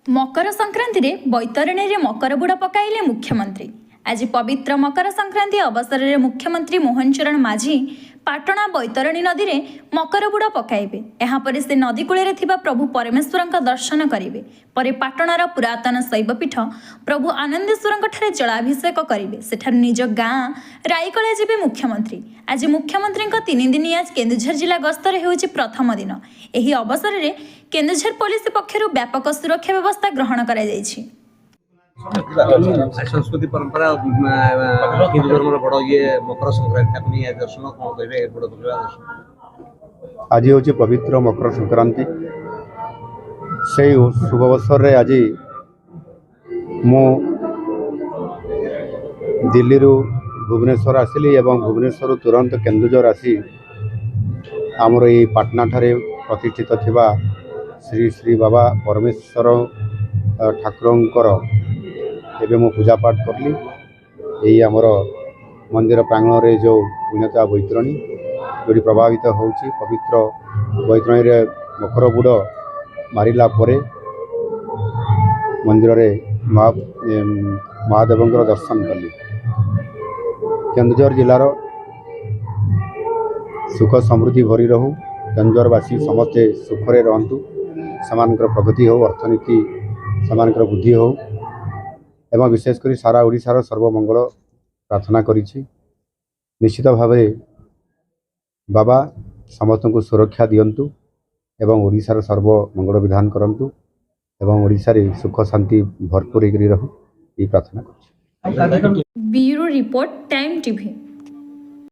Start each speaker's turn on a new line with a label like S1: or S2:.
S1: मकर संक्रांति रे बैतरणी रे मकर बुड़ा पकाइले मुख्यमंत्री। आज पवित्र मकर संक्रांति अवसर में मुख्यमंत्री मोहन चरण माझी पाटणा बैतरणी नदी रे मकर बुड़ा पकाइबे। यहाँ पर से नदी कूले थिबा प्रभु परमेश्वर दर्शन करेंगे। पर पाटणार पुरातन शैवपीठ प्रभु आनंदेश्वर ठारे जलाभिषेक करेंगे। सेठार निज गाँ राईकला जीवे मुख्यमंत्री। आज मुख्यमंत्री 3 दिनिया केन्दुझर जिला गस्तर होउछि प्रथम दिन। एही अवसर में केन्दुझर पुलिस पक्षरु व्यापक सुरक्षा व्यवस्था ग्रहण करा जायछि।
S2: संस्कृति परंपरा हिंदू धर्म बड़ ये मकर संक्रांति दर्शन कौन करेंगे?
S3: आज हूँ पवित्र मकर संक्रांति। से शुभ अवसर रे आज मु दिल्ली भुवनेश्वर आसिली एवं भुवनेश्वर तुरंत केन्दुझर आसी आमर ये पाटना ठारे प्रतिष्ठित थिबा श्री श्री बाबा परमेश्वर ठाकुरंकर एवं मु पूजा पाठ करली। यही आमर मंदिर प्रांगण रे जो पुण्यता बैतरणी जो प्रभावित होउछि पवित्र बैतरणी रे मकर बुड़ मारिला परे मंदिर रे महादेवंकर दर्शन कली। केन्दुझर जिलार सुख समृद्धि भरी रहू। केन्दुझरवासी समस्ते सुखरे रहंतु। समानकर प्रगति हो, अर्थनीति समानकर बुद्धि हो एवं विशेषकर सारा ओडिशार सर्वमंगल प्रार्थना करिछि। निश्चित भाव बाबा समस्त को सुरक्षा दियंतु एवं ओडिशार सर्वमंगल विधान करंतु एवं ओडिशा रे सुख शांति भरपूर रहू ये प्रार्थना करिछि।
S1: Bureau report time TV.